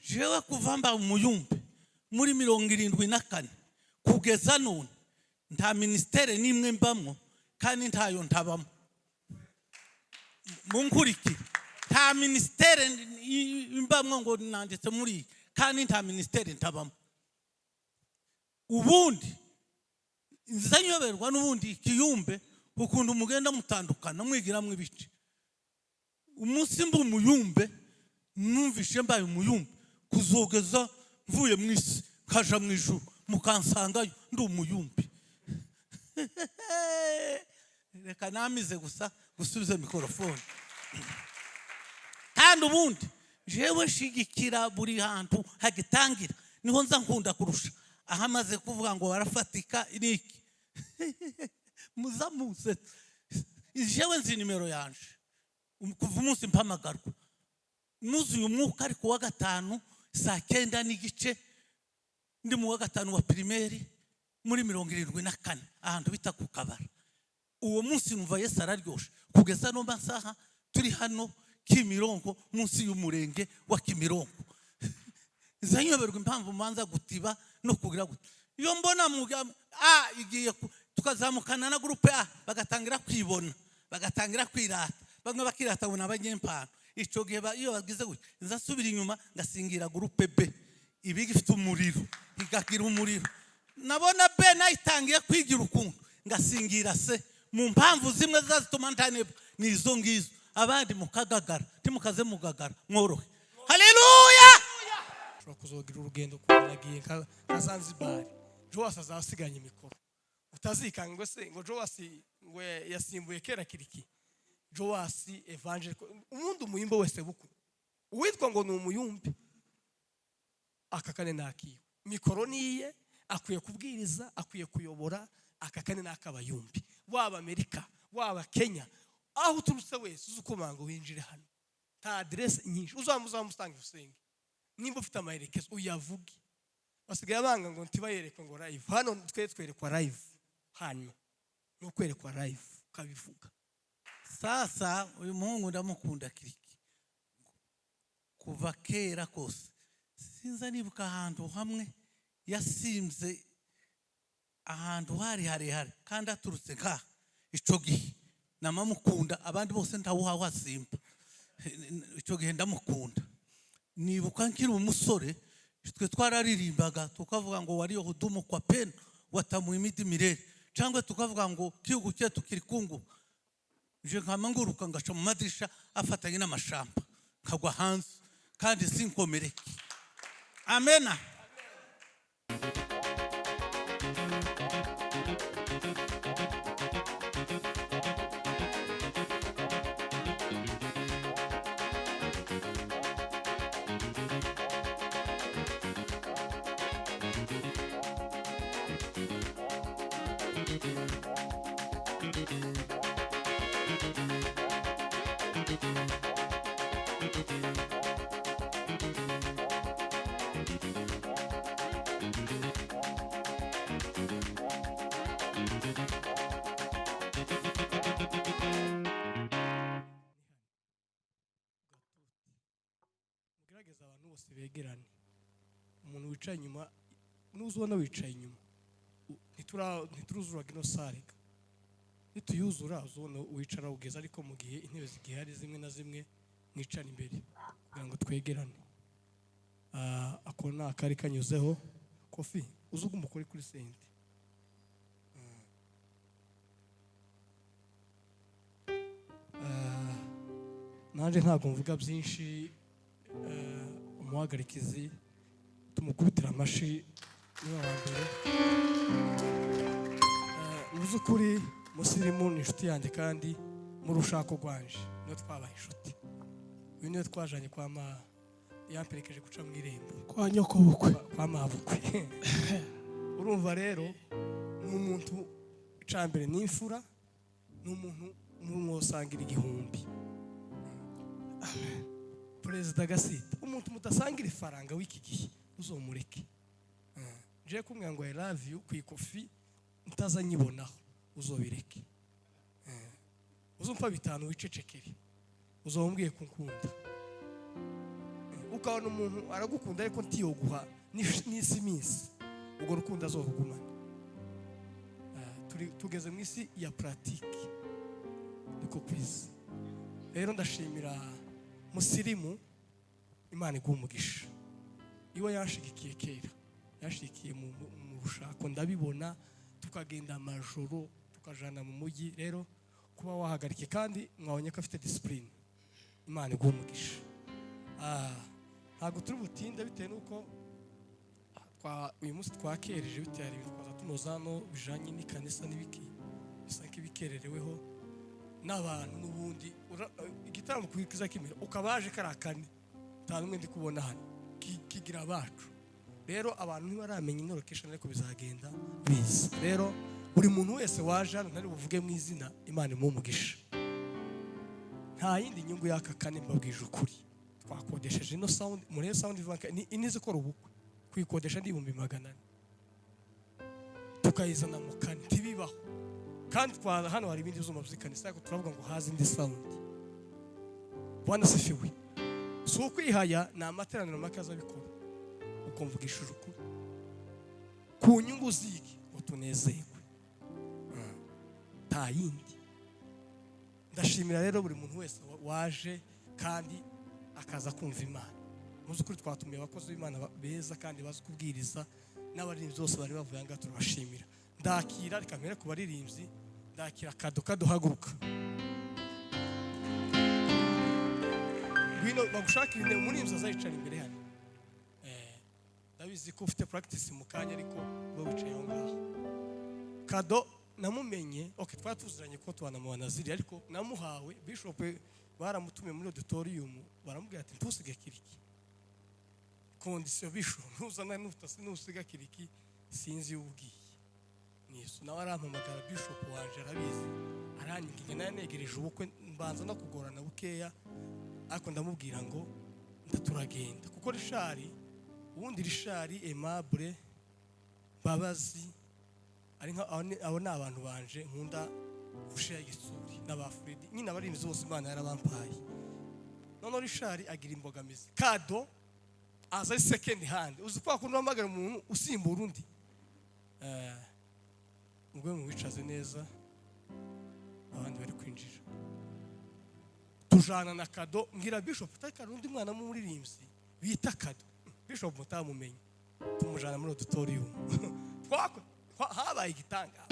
jewe kuva mba umuyumbe muri 74 kugeza none nta ministere nimwe mbamwo kandi ntayo ntabamo. Munkuriki nta ministere mbamwo ngo nanditse muri kandi nta ministere ntabamo. Ubundi nzanyoberwa n'ubundi Kiyumbe ukuntu mugenda mutandukana mwigira mwibice. Umunsi mbu umuyumbe numvishe mbaye umuyumbe kuzogeza mvuye mwisi kaja mwijuru mukansangayo ndi umuyumbe. Reka namize gusa gusubiza mikrofone. Kandi ubundi jewe shigikira buri hantu hagitangira niho nza nkunda kurusha. Ahamaze kuvuga ngo barafatika niki muzamuse jewe nzi nimero yanje kuva umunsi mpamagarwa nuzuye umwuka ariko wa gatanu saa 9 n'igice ndi mu wa gatanu wa primaire muri 74 ahantu bita ku Kabara. Uwo munsi numva Yesu araryoshe kugeza no masaha turi hano Kimironko munsi y'umurenge wa Kimironko. Zanyoberwa impamvu manza gutiba no kugira gute. Iyo mbona igiye tukazamukana na groupe A bagatangira kwibona bagatangira kwirata bamwe bakirata bona abanyempano. Ico gihe iyo bagize gute nzasubira inyuma ngasingira groupe B ibigifite umuriro igagira umuriro. Nabona B nayitangiye kwigira ukuntu ngasingira se mu mpamvu zimwe zazituma ntanebwa nizo ngizo. Abandi mukagagara timukaze mugagara mworohe. Haleluya. Kuzogira urugendo kunagiye ka Zanzibar. Joas azasiganya imikoro. Utazikanga ngo se ngo Joas ngwe yasimbuye kera kiriki. Joas evangelical umuntu muyimbo wese buku. Uwitwa ngo ni umuyumbi. Akakane nakiyo. Mikoro niye akwiye kubwiriza, akwiye kuyobora, akakane nakabayumbi. Waba Amerika, waba Kenya, aho uturutse wese uzukomanga winjire hano. Ta address nyinshi uzamusanga usenge. Nimba ufite amaherekezo uyavuge. Basigaye abanga ngo ntibayereke ngo live. Hano twerekwa live. Hano no kwerekwa live kabivuga. Sasa uyu muhungu ndamukunda kiriki kuva kera kose. Sinza nibuka ahantu hamwe yasimze ahantu hari kandi aturutse nka ico gihe namamukunda abandi bose ntawuha wasimba. Ico gihe ndamukunda. Nibuka nkiri umusore twe twararirimbaga tukavuga ngo wariyo hudumu kwa peno watamu imiti mirere cyangwa tukavuga ngo kihugu cyetu kiri kungu. Je nkamanguruka ngaca mu madirisha afatanye n'amashamba kagwa hanze kandi sinkomereke. Amena. Gerageza abantu bose begerane. Umuntu wicaye inyuma nuzubona wicaye inyuma ntituruzura gino sare. Nituyuzura uzubona wicara ugeza ariko mu gihe intebe zigihari zimwe na zimwe mwicara imbere kugira ngo twegerane. Akona akari kanyuzeho Kofi uzuga umukore kuri sente. Nanje ntabwo mvuga byinshi. Umuhagarikizi tumukubitira amashi niba wambere. Uzukuri musirimu ni inshuti yanjye kandi muri ushako rwanje no twabaye inshuti. Uyu niwe twajanye kwa yamperekeje guca mu irembo kwa nyoko bukwe kwa mabukwe. Urumva rero ni umuntu icambere n'imfura n'umuntu musangira igihumbi. Amen. Perezida Gasita umuntu mutasangira ifaranga w'iki gihe uzomureke. Je kumwe ngo I love you kwikofi ntazanyibonaho uzobireke. Uzumpa bitanu wicecekere uzombwiye kunkunda. ukabona umuntu aragukunda ariko ntiyoguha n'isi iminsi, ubwo rukundo azokugumana. Tugeze mu isi ya puratike niko kwiza. Rero ndashimira Musirimu, Imana iguha umugisha. Iwe yanshigikiye kera, yashigikiye mu rushako ndabibona, tukagenda amajoro tukajana mu mujyi. Rero kuba wahagarike kandi mwabonye ko afite discipline, Imana iguha umugisha. Ntabwo turi butinde bitewe nuko uyu munsi twakereje, bitewe ibintu twaza tunoza no bijanye n'ikanisa n'ibiki bisa nk'ibikerereweho n'abantu. N'ubundi igitaramo kiza kimera ukabaje karakane nta numwe ndi kubona hano kigira abacu. Rero abantu ntibaramenya ino location ariko bizagenda biza. Rero buri muntu wese waje hano ntari buvuge mu izina, Imana imuhe umugisha. Nta yindi nyungu y'aka kane mbabwije ukuri. Twakodesheje ino sound muri sound inize ko ubukwe kuyikodesha ndi 200,000 tukayizana mu kane tibibaho. Kandi hano hari ibindi byuma by'ikanisa ariko turavuga ngo hazi indi sound. Bwana sifiwe. Si ukwihaya ni amateraniro makaza bikora ukumvugishije ukuri ku nyungu ziki ngo tunezerwe, nta yindi. Ndashimira rero buri muntu wese waje kandi akaza kumva Imana. Muzi ukuri twatumiye abakozi b'Imana beza kandi bazi kubwiriza, n'abaririmbyi bose bari bavuye ngaha turabashimira. Ndakira reka mpere ku baririmbyi, ndakira Kado haguruka. Ngwino bagushakire umuririmbyi azayicara imbere hano. Ndabizi ko ufite practice mu kanya ariko bo wicaye aho ngaho. Kado namumenye, twatuziranye ko tubana mu Banaziri ariko namuhawe Bishop baramutumiye muri auditorium, baramubwira ati ntusige kiriki. Condition Bishop ntuzana nusiga kiriki sinzi ubwiye. Niso nawe arampamagara Bishop wanje arabizi. Aranyigiye naye negereje ubukwe mbanza no kugorana bukeya, ariko ndamubwira ngo ndaturagenda kuko Rishari ubundi Rishari Aimable Babazi ari nka abo ni abantu banje nkunda gushaya Gisuri n'abafredi nyine abarinzi bose Imana yarabampaye. None Rishari agira imbogamizi. Kado aza second hand, uzi kwa kuntu amagara umuntu usimbura undi. Mugwe mu bicaze neza abandi bari kwinjira. Tujana na Kado ngira Bishop takara undi mwana mu muririmbyi bita Kado. Bishop mutamumenye tumujana muri auditorium. Habaye igitanga.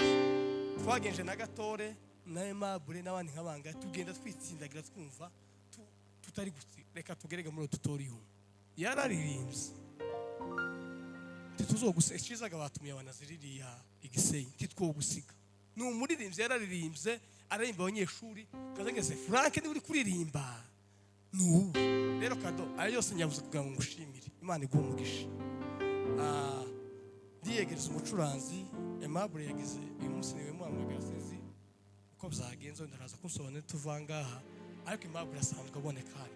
Twagenje na Gatore na Aimable n'abandi nk'abanga tugenda twitsindagira twumva tutari reka tugerege muri auditorium. Yararirimbye tituzogusekizaga batumiye Abanaziririya Igisenyi titwogusiga. Ni umuririmbyi yararirimbye aririmba abanyeshuri kazangeze Frank ni uri kuririmba. Rero Kado ayo yose nyabuze kugira ngo ngushimire, Imana iguhe umugisha. Ndiyegereza umucuranzi Aimable yagize uyu munsi niwe muhamagara sinzi uko byagenze, ndaraza kunsobanurira tuvangaha ariko Aimable asanzwe aboneka hano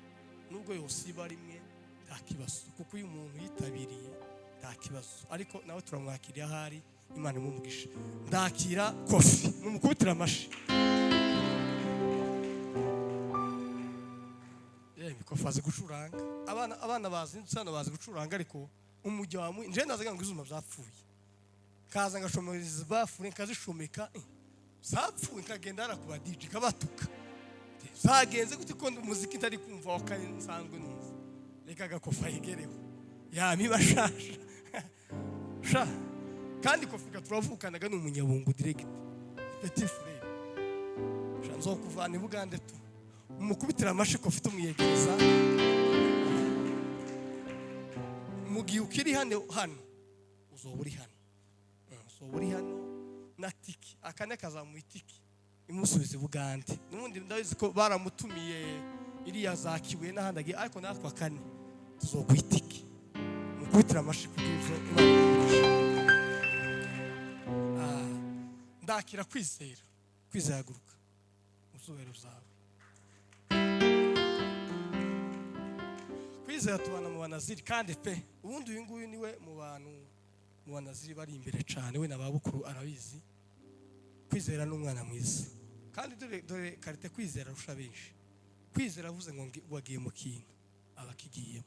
nubwo yose iba rimwe nta kibazo kuko uyu muntu yitabiriye nta kibazo, ariko nawe turamwakiriye ahari. Imana imuhe umugisha. Ndakira Kofi mumukubitira amashi. Kofi azi gucuranga, abana bazi nsano bazi gucuranga ariko umujyi wamwe nje ndazaga ngo izuma byapfuye kaza ngashomeza bafure nkazishomeka zapfuye nkagenda ara kuba DJ kabatuka zagenze gute ko umuziki itari kumva wakanye nsanzwe numva reka gakofa yigereho yamibashasha sha kandi Kofi turavukanaga n'umunyabungu direct petit frère sha nzokuvana Bugande tu umukubitira amashi Kofi tumwiyegereza mugiye ukiri hano uzoburi hano na tiki akane kazamu itiki imusubize Bugande. N'ubundi ndabizi ko baramutumiye iriya zakibuye n'ahandagiye ariko natwe akane tuzokwitiki mukubitira amashi kugizo. Ndakira kwizera haguruka uzubero zawe. Kwizera tubana mu Banaziri kandi pe ubundi uyu nguyu niwe mu bantu mu Banaziri bari imbere cyane, we nababukuru arabizi. Kwizera n'umwana mwiza kandi dore karite kwizera rusha benshi. Kwizera avuze ngo wagiye mu kintu abakigiyemo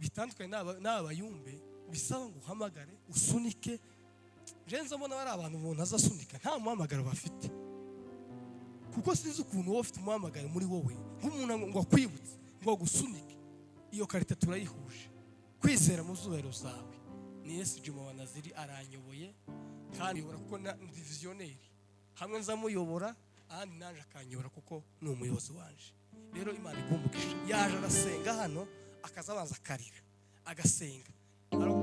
bitandukanye n'abayumbe bisaba ngo uhamagare usunike. Jenza mbona bari abantu umuntu azasunika nta muhamagaro bafite, kuko sinzi ukuntu wowe ufite umuhamagaro muri wowe nk'umuntu ngo akwibutse ngo agusunike. Iyo karita turayihuje. Kwizera mu zubero zawe ni Yesu Juma wa Naziri aranyoboye kandi yobora kuko ndi visionnaire, hamwe nzamuyobora ahandi nanje akanyobora kuko ni umuyobozi wanje. Rero Imana igumugisha. Yaje arasenga hano akazabanza akarira agasenga.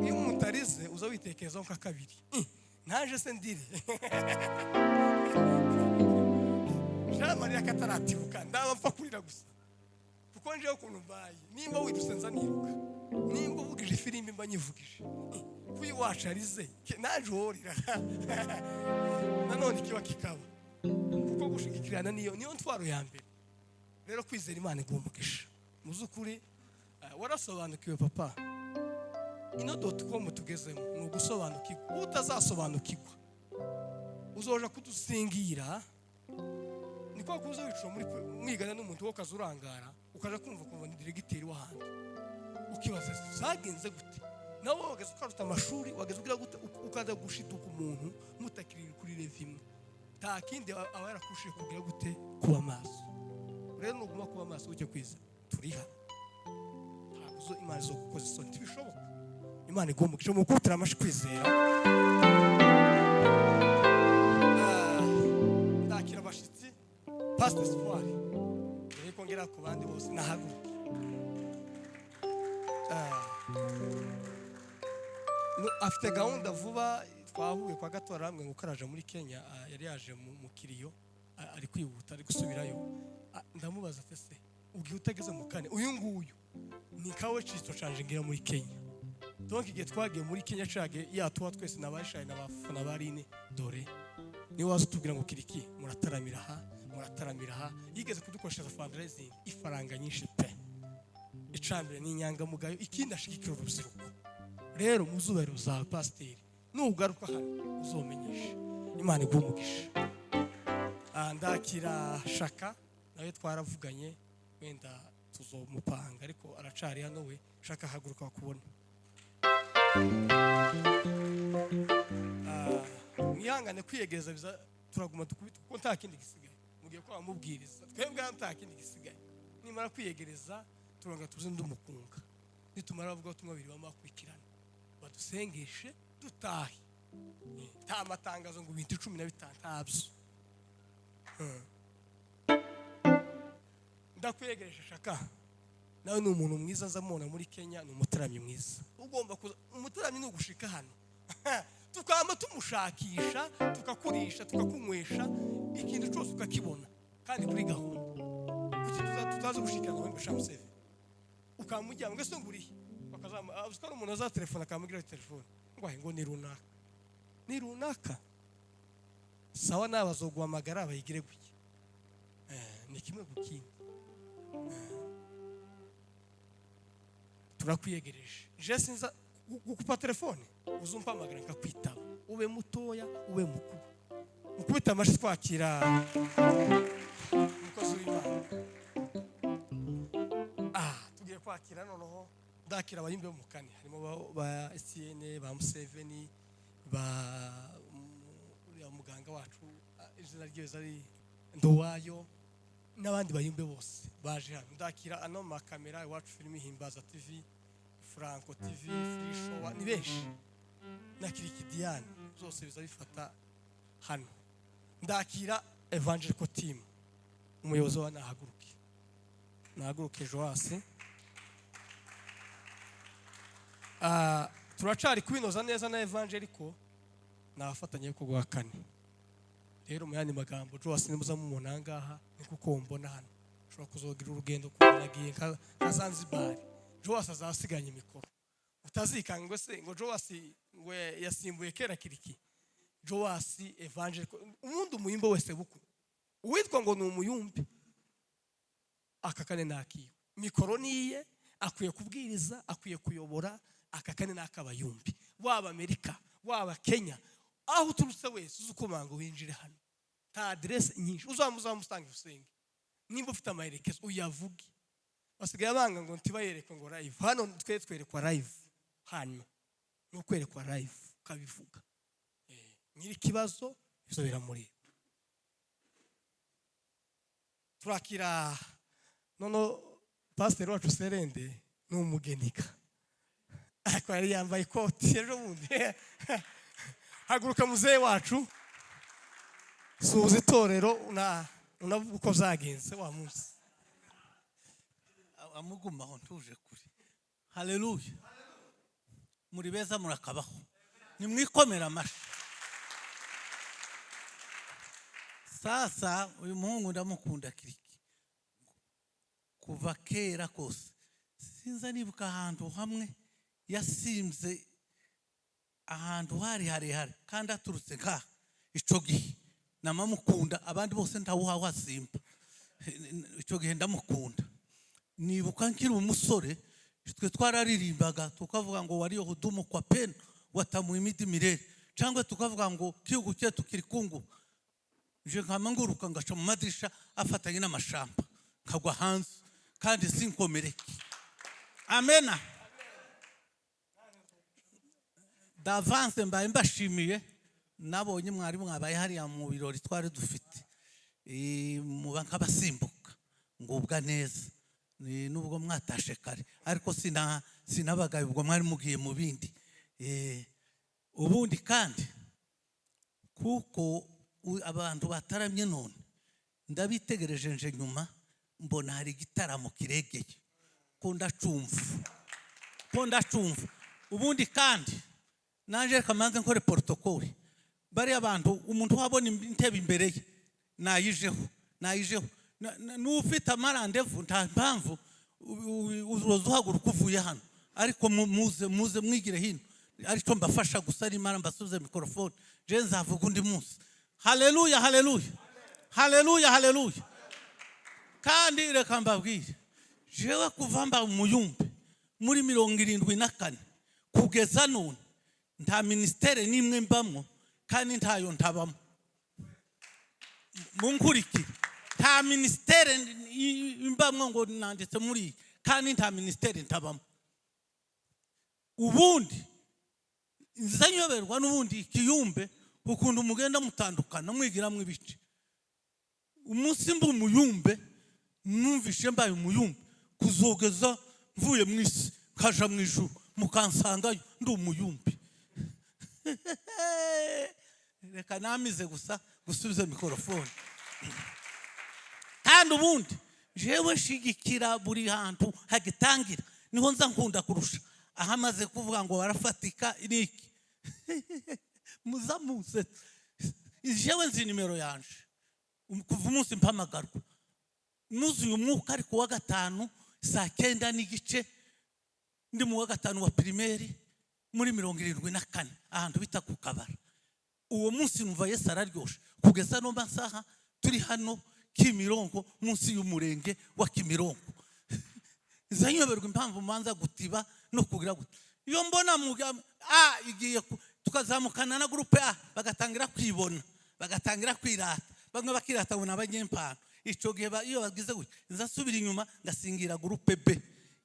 Iyo umutarize uza witekerezaho nka kabiri, naje se ndire Maria kataratibuka ndabapfa kurira gusa kuko nje ukuntu mbaye. Nimba wiruse nza niruka, nimba uvugije filimi mba nyivugije, kuyi wacarize naje horira nanone kiba kikaba, kuko gushigikirana niyo ntwaro ya mbere. Rero kwizera Imana igumugisha muzukuri. Warasobanukiwe papa. ino.com tugezemo ni ugusobanukirwa. Utazasobanukirwa uzoja kudusingira, niko kuza wicwa muri mwigana n'umuntu wo kazurangara ukaja kumva ni diregiteri w'ahandi, ukibaza zagenze gute nawe wageze ukaruta amashuri, wageze ugira gute ukaza gushituka umuntu mutakirira kuri revimwe. Nta kindi aba yarakushije kugira gute kuba maso. Rero nuguma kuba maso ujye kwiza turiha ntabwo Imana zo gukoza isoni ntibishoboka. Imana igumugisha mu kutira amashi kwizera. Ndakira abashitsi Pastor Espoir ariko ngera ku bandi bose nahaguruka. Afite gahunda vuba. Twahuye kwa Gatora hamwe ngo karaje muri Kenya, yari yaje mu kiriyo ari kwihuta ari gusubirayo. Ndamubaza ese ugiye utageze mu kane uyu nguyu ni kawe cito canje ngira muri Kenya. Donc igihe twagiye muri Kenya cage yatuwa twese nabashaye n'abafana barine dore ni wazo tubwira ngo kiriki murataramira ha yigeze kudukoresha fundraising ifaranga nyinshi pe. Icambere ni nyanga mugayo, ikindi ashikikira urubyiruko. Rero muzubero za pasteur nugaruka hano uzomenyesha. Imana igumugisha. Ndakira Shaka nawe twaravuganye wenda tuzomupanga ariko aracari hano we. Shaka haguruka bakubona. Mwihangane kwiyegereza biza turaguma dukubita kuko nta kindi gisigaye. Mugiye ko amubwiriza twebwe nta kindi gisigaye. Nimara kwiyegereza turanga tuze ndumukunga. Nitumara bavuga utumwa biri bamakwikirana badusengeshe dutahe. Nta matangazo ngo 15 ntabyo. Ndakwiyegeresha Shaka nawe ni umuntu mwiza nzamubona muri Kenya, ni umutaramyi mwiza. Ugomba kuza umutaramyi no gushika hano tukama tumushakisha tukakurisha tukakunywesha ikintu cyose ukakibona kandi kuri gahunda kuki tutaza gushikana ngo shamuseve ukamujya ngo se nguriye bakazama abusukara umuntu za telefone akamugira telefone ngo ni runaka sawa nabazoguhamagara bayigire guki ni kimwe gukindi. Turakwiyegereje je sinza gukupa telefone uzumpa amagara nkakwitaba ube mutoya ube mukuru ukubita amashi twakira mukozi w'Imana. Tugiye kwakira noneho ndakira abayimbe mu kane harimo ba SN ba Museveni ba muganga wacu izina ryeze ari Ndowayo n'abandi bayimbe bose baje hano. Ndakira ano makamera iwacu filimi Himbaza TV, Franco TV, Free Show ni benshi na Kiriki Diane zose biza bifata hano. Ndakira Evangelical Team umuyobozi wa nahaguruke Joasi. Turacari kwinoza neza na Evangelical nafatanye ko gwa kane. Rero mu yandi magambo Joasi nimuza mu munangaha nikuko mbona hano ushobora kuzogira urugendo kunagiye nka Zanzibar. Joasi azasiganya imikoro utazikanga se ngo Joasi ngo yasimbuye kera kiriki. Joasi Evangelical umuntu umuyimbo wese buku uwitwa ngo ni umuyumbi akakane nakiyo mikoro niye akwiye kubwiriza akwiye kuyobora akakane nakabayumbi waba Amerika waba Kenya aho turutse wese uzukomanga winjire hano. Ta address nyinshi uzamusanga usenge nimba ufite amaherekezo uyavuge basigaye banga ngo ntibayerekwe ngo live. Hano twe twerekwa live, hano no kwerekwa live kabivuga. Nyiri kibazo izo biramureba. Turakira nono pastor wacu Serende n'umugenika, ariko yari yambaye ikoti ejo bundi. Haguruka muzee wacu, suza itorero unavuga uko zagenze wa munsi. Amugumaho ntuje kuri. Haleluya. Muri beza murakabaho, nimwikomera amashi. Sasa uyu muhungu ndamukunda kiriki kuva kera kose. Sinza nibuka ahantu hamwe yasimze, ahantu hari kandi aturutse nka ico gihe namamukunda, abandi bose ntawuhawa simba. Ico gihe ndamukunda. Nibuka nkiri umusore, twe twararirimbaga tukavuga ngo wariyo hudumu kwa peno watamu imidi mirere, cyangwa tukavuga ngo kihugu cyetu kiri kungu. Je nkamanguruka ngaca mu madirisha afatanye n'amashamba kagwa hanze kandi sinkomereke. Amena. D'avance mbaye mbashimiye, nabonye mwari mwabaye hariya mu birori twari dufite. Muba nk'abasimbuka ngubwa neza. Nubwo mwatashe kare ariko sinabagaye ubwo mwari mugiye mu bindi. Ubundi kandi kuko abantu bataramye none ndabitegereje nje nyuma mbona hari gitaramo kiregeye ko ndacumva. Ubundi kandi naje kamanze nkore protocole, bari abantu umuntu wabona intebe imbere ye nayijeho n'ufite amarandevu nta mpamvu uzohaguruka uvuye hano, ariko muze mwigire hino, ariko mbafasha gusa ari mara mbasubize microphone je nzavuga undi munsi. Haleluya, haleluya, haleluya, haleluya. Kandi reka mbabwire, jewe kuva mba umuyumbe muri 74 kugeza none nta ministere nimwe mbamwo kandi ntayo ntabamo. Munkuriki nta ministere imbamwo ngo nanditse muri kandi nta ministere ntabamo. Ubundi nzanyoberwa n'ubundi kiyumbe ukunda umugenda mutandukana mwigira mwibice. Umunsi mbu umuyumbe numvishe mbaye umuyumbe kuzogeza mvuye mwisi kaja mwijuru mukansangayo ndi umuyumbe. Reka namize gusa gusubiza mikrofone. Kandi ubundi jewe shigikira buri hantu hagitangira niho nza nkunda kurusha. Ahamaze kuvuga ngo barafatika iniki muzamuse. Jewe nzi nimero yanje kuva umunsi mpamagarwa nuzuye umwuka ariko wa gatanu saa 9 n'igice ndi mu wa gatanu wa primaire muri 74 ahantu bita ku Kabara. Uwo munsi numva Yesu araryoshe kugeza no masaha turi hano Kimironko munsi y'umurenge wa Kimironko. Zanyoberwa impamvu manza gutiba no kugira gute. Iyo mbona igiye tukazamukana na groupe A bagatangira kwibona, bagatangira kwirata, bamwe bakirata bona abanyempano. Ico gihe iyo bagize gute nzasubira inyuma ngasingira groupe B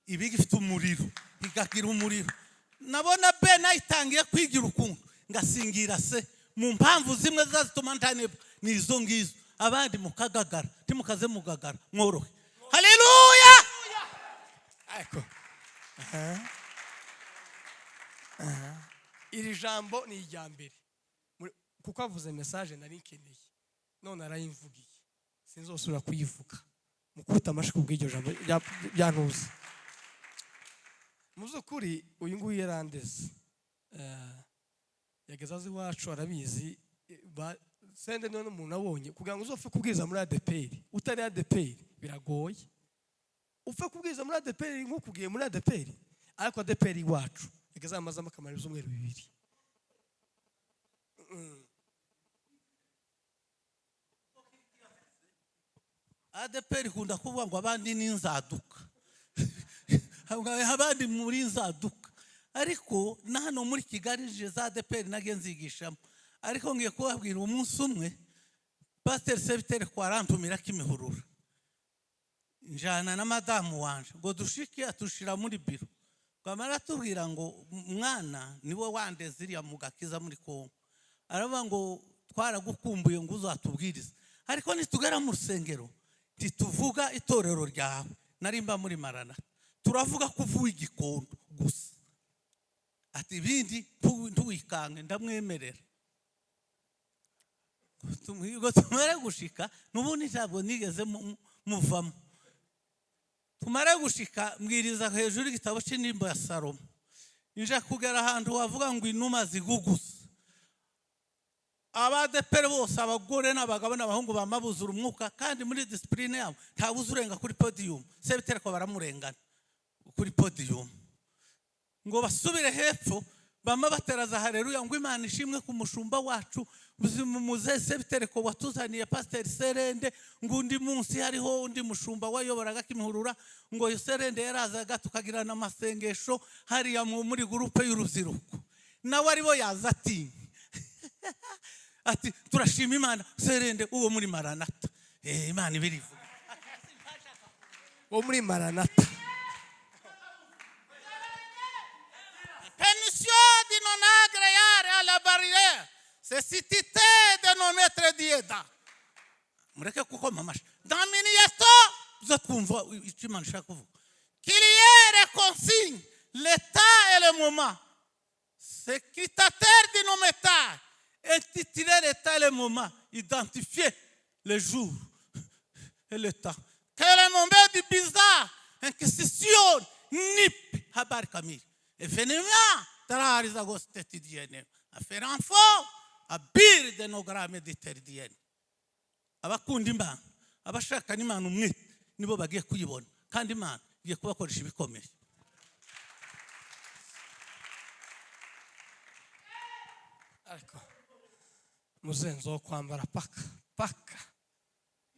ibigifite umuriro igagira umuriro. Nabona B nayitangiye kwigira ukuntu ngasingira se mu mpamvu zimwe zazituma ntaneba nizo ngizo. Abandi mukagagara timukaze mugagara mworohe. Haleluya. Ariko iri jambo ni ijyambere kuko avuze message nari nkeneye none arayimvugiye sinzosubira kuyivuga. Mukuta amashi kubw'iryo jambo byantuze. Muzukuri uyu nguyu yarandeze yageza azi wacu arabizi. Sende none umuntu abonye kugira ngo uzopfe kubwiza muri ADPR utari ADPR biragoye. Upfe kubwiza muri ADPR nk'ukugiye muri ADPR ariko ADPR iwacu yageza amazama kamara z'umweru 2. ADPR kunda kuvuga ngo abandi n'inzaduka. Abandi muri inzaduka. Ariko na hano muri Kigali je za ADPR nagenzigishamo. Ariko ngiye kubabwira umunsi umwe Pastor Sebiteri kwa rantumira Kimihurura. njana na madamu wanje ngo dushike atushira muri biro bamara tubwira ngo mwana niwe wandeze iriya mugakiza muri Kongo aravuga ngo twaragukumbuye ngo uzatubwiriza ariko nitugera mu rusengero tituvuga itorero ryawe narimba muri Marana turavuga kuvuga igikondo gusa ati bindi ntuwikange ndamwemerera tumare gushika nubundi ntabwo nigeze muvamo tumare gushika mbwiriza hejuru igitabo cy'indirimbo ya Salomo inja kugera ahantu wavuga ngo inuma zigugusa abadepere bose abagore n'abagabo n'abahungu bamabuzura umwuka kandi muri discipline yabo ntabuze urenga kuri podium sebitereko baramurengana kuri podium ngo basubire hepfo bama bateraza haleluya ngo Imana ishimwe ku mushumba wacu muzese bitereko watuzaniye Pastor Serende ngo undi munsi hariho undi mushumba wayoboraga Kimihurura ngo Serende yarazaga tukagirana amasengesho hariya muri groupe y'uruziruko nawe aribo yazati ati turashima Imana Serende uwo muri Maranatha Imana ibirivuga uwo muri Maranatha Permission de non agréer à la barrière c'est cité de non mettre dieda mureke kuko mamash dans minieto zatkumva ikimana shaka kuvuga qu'il y ait les consignes l'état et le moment secrétaire de nos métiers intituler l'état et le moment identifier le jour et le temps que le moment du bizarre inquisition nip habari kamili événement tarariza gostetidiyene affaire enfant abir de nos grands méditerranéens abakunda Imana abashaka n'Imana umwe nibo bagiye kuyibona kandi Imana igiye kubakoresha ibikomeye ariko muzenzo kwambara paka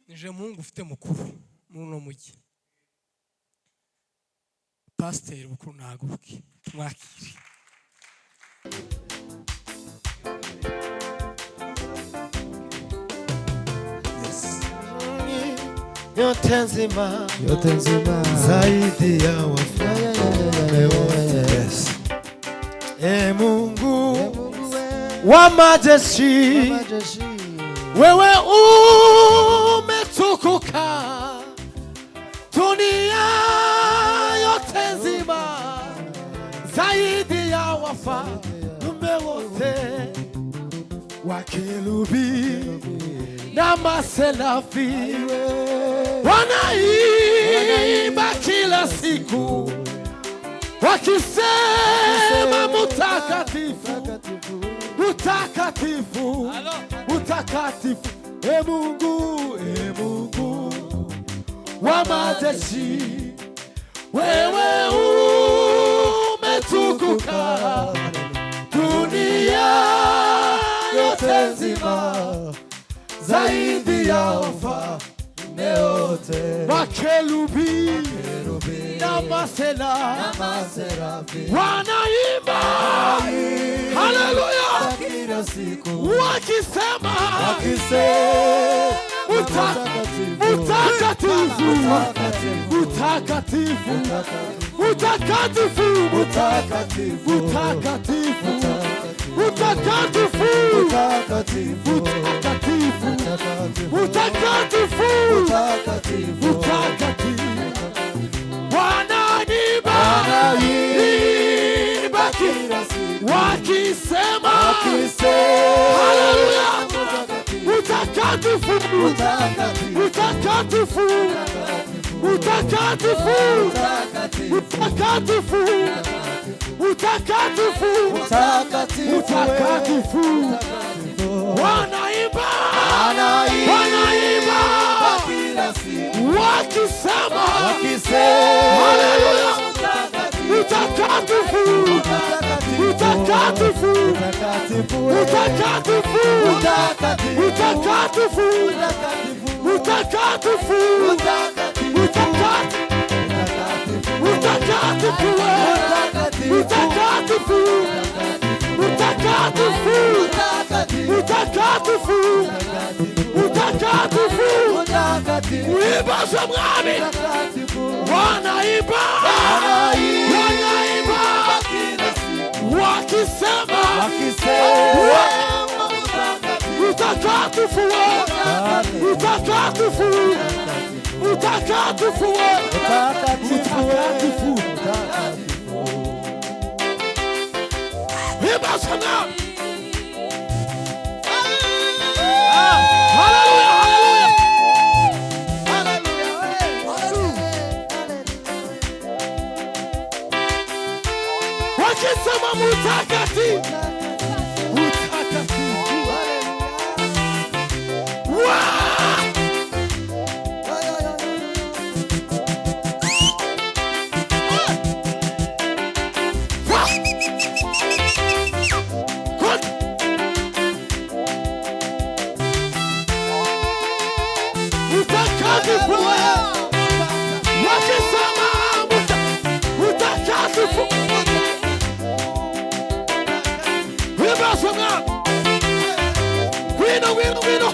nije Mungu ufite mukuru muri no mujyi Pastor bukuru naguruke mwakiri yote nzima zaidi ya wafalme wote. Yes. Mungu wa majeshi wewe umetukuka dunia yote nzima zaidi ya wafalme wote wakerubi na maserafi wanaimba kila siku wakisema mutakatifu mutakatifu mutakatifu Mungu wa majeshi wewe umetukuka dunia yote nzima zaidi ya wafalme wote wakerubi na maserafi wanaimba haleluya wakisema mutakatifu mutakatifu mutakatifu mutakatifu mutakatifu mutakatifu mutakatifu mutakatifu wananiba wakisema haleluya mutakatifu mutakatifu mutakatifu mutakatifu mutakatifu mutakatifu wanaimba wakisema haleluya mutakatifu mutakatifu mutakatifu mutakatifu mutakatifu mutakatifu mutakatifu mutakatifu mutakatifu mutakatifu mwimbaza mwami wanaimba kila siku wakisema wakisema utakatifu wewe, utakatifu wewe, utakatifu wewe, utakatifu. Imba sana. Haleluya, haleluya. Wakisema mtakatifu, mtakatifu. Wino.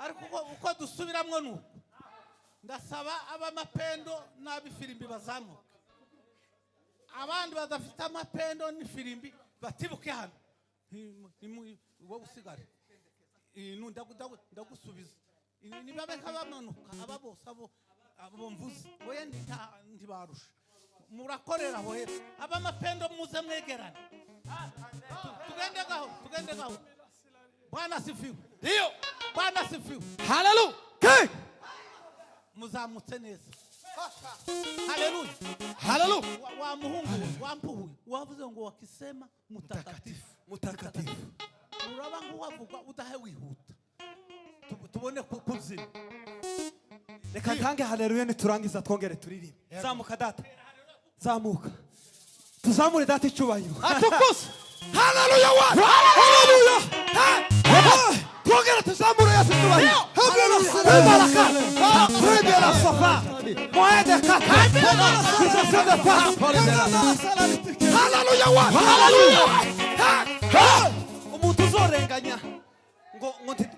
ariko uko dusubiramwo nuko ndasaba abamapendo n'abifirimbi bazamuka, abandi badafite amapendo n'ifirimbi batibuke hano. Wowe usigare ndagusubiza nibabeka bamanuka aba bose abo mvuze oya ndibarusha murakorera aho hepfo abamapendo muze mwegerane tugende gaho. Bwana asifiwe. Ndio. Bwana asifiwe. Hallelujah. Muzamutse neza. Haleluya. Hallelujah. Wa muhungu wampuhuye wavuze ngo wakisema mutakatifu. Uraba ngo wavuga udahe wihuta tubone kuzina. Reka ntange haleluya niturangiza twongere turirimbe. Zamuka data. Zamuka. Tuzamure data icyubahiro. Atukuse. Haleluya wa. Haleluya. Twongere tuzamure Yesu icyubahiro. Haleluya. Haleluya sofa. Moede kaka. Haleluya wa. Haleluya. Umuntu uzorenganya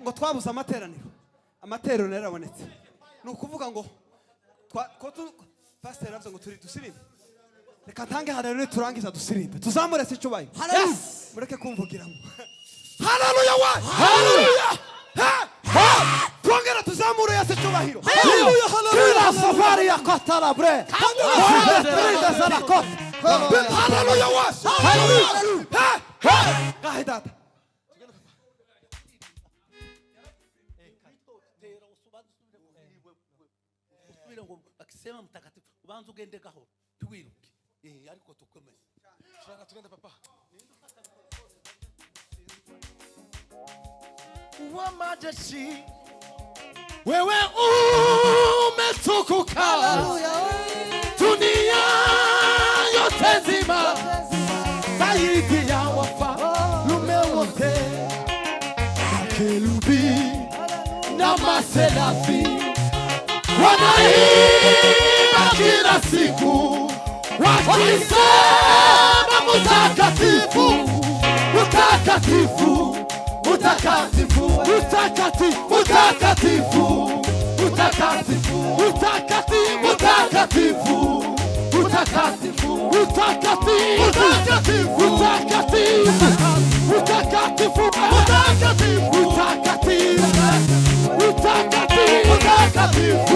ngo twabuze amateraniro. Amateraniro yarabonetse. Nukuvuga ngo pastor yavuze ngo turi dusirimbe. Reka ntange haleluya turangiza dusirimbe. Tuzamure se icyubahiro. Yes. Mureke kumvugiramo. Haleluya wa. Haleluya. Twongera tuzamure Yesu icyubahiro. Haleluya. Haleluya. Safari ya kotara bre. Haleluya wa. Haleluya. Gahe data. Akisema mtakatifu ubanza ugende gahoro tuwiruke ariko tukomeze. Shaka tugende papa. Wa majeshi Wewe umetukuka. Dunia yote nzima zaidi ya wafalme wote. Makerubi na maserafi wanaimba kila siku wakisema mutakatifu, mutakatifu, mutakatifu, mutakatifu, mutakatifu, mutakatifu, mutakatifu, mutakatifu, mutakatifu, mutakatifu, mutakatifu, mutakatifu, mutakatifu,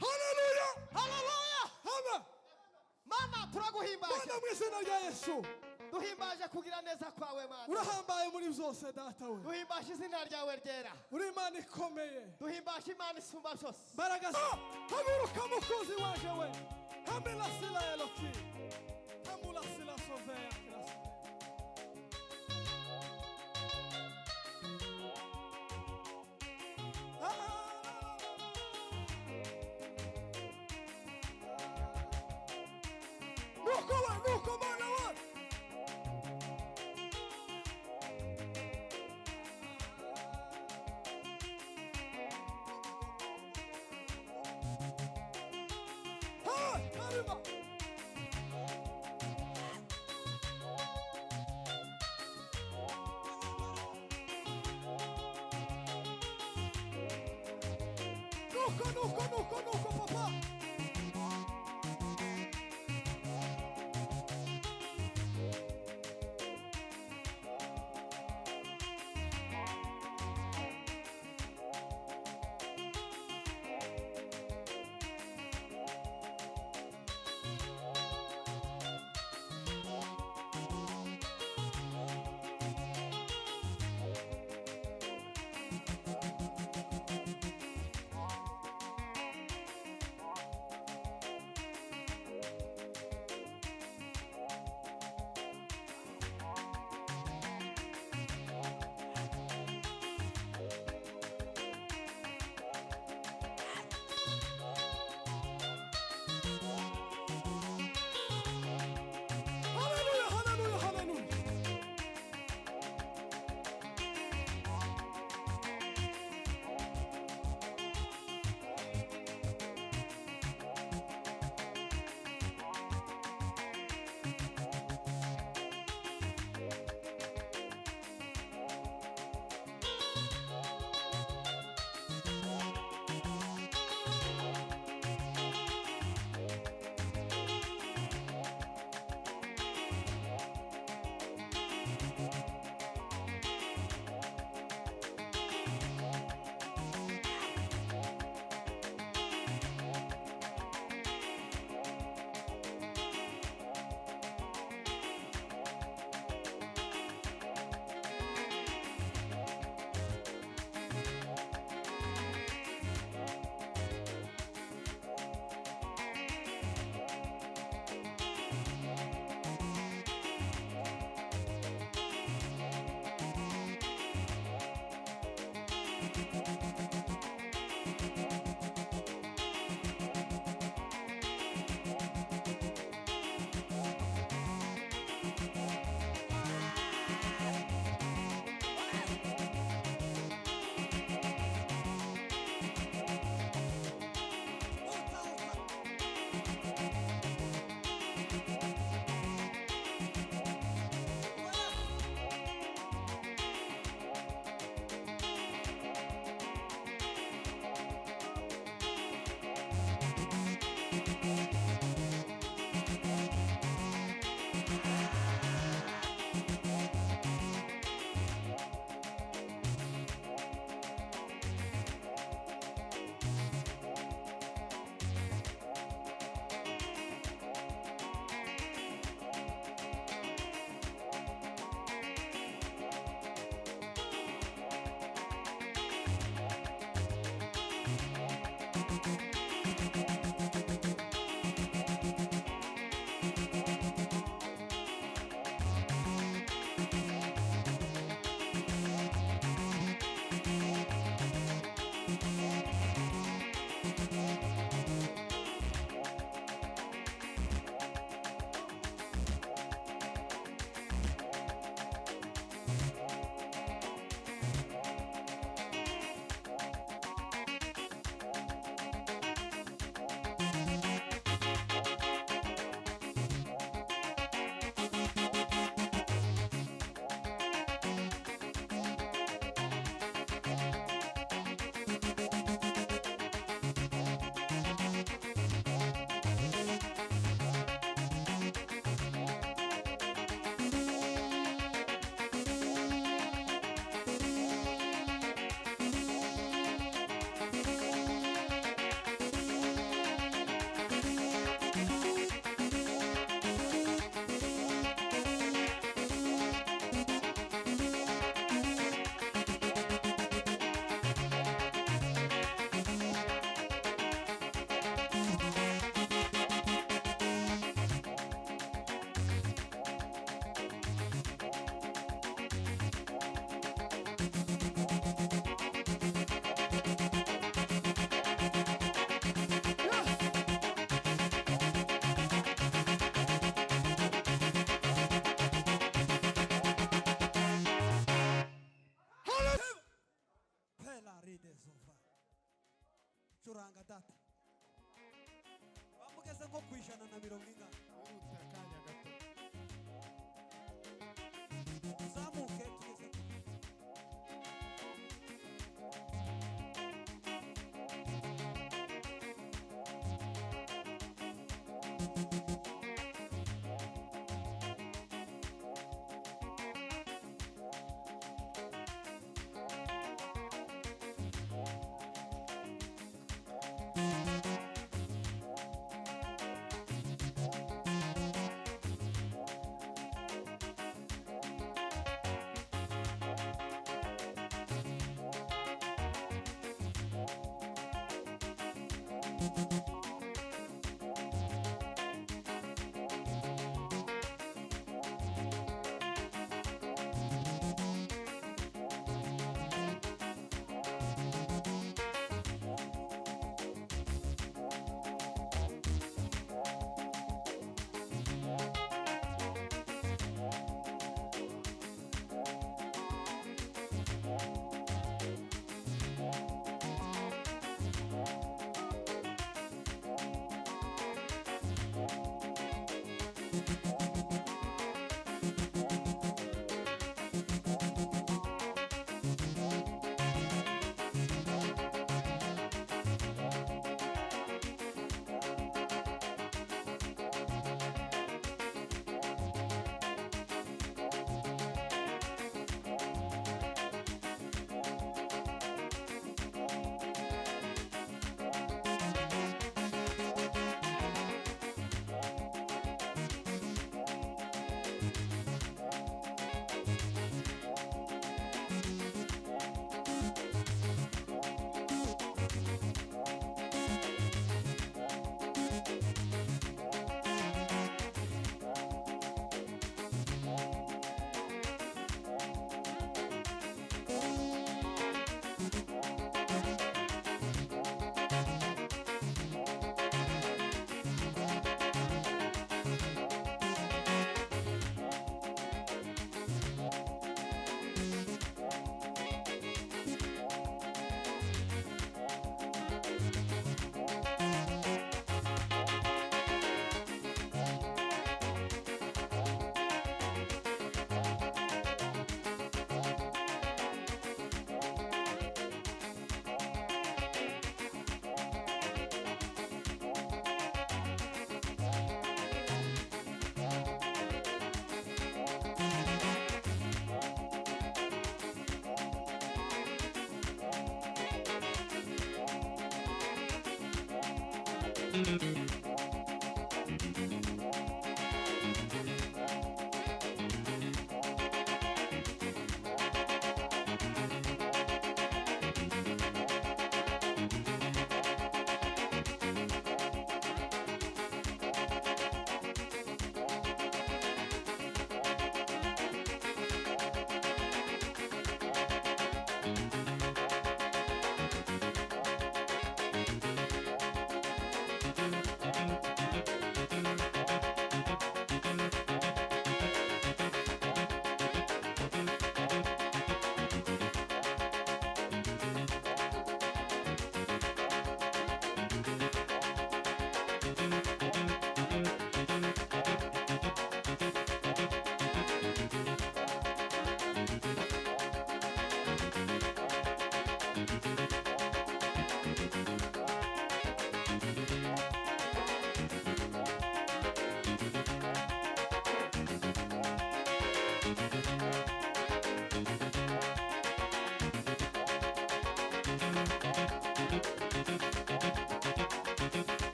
Haleluya. Haleluya. Amen. Mana turaguhimbaje. Mana mu izina rya Yesu. Duhimbaje kugira neza kwawe Mana. Urahambaye muri byose data we. Duhimbaje izina ryawe ryera. Uri Imana ikomeye. Duhimbaje Imana isumba byose. Mbaraga haguruka mukozi waje we. Hamela sila Eloki. Hamula sila sovea kirasi. Nuko mana we. Arriba. Nuko, papá. na mirongo ingana Urutse akanya gato. tuzamuke tugeze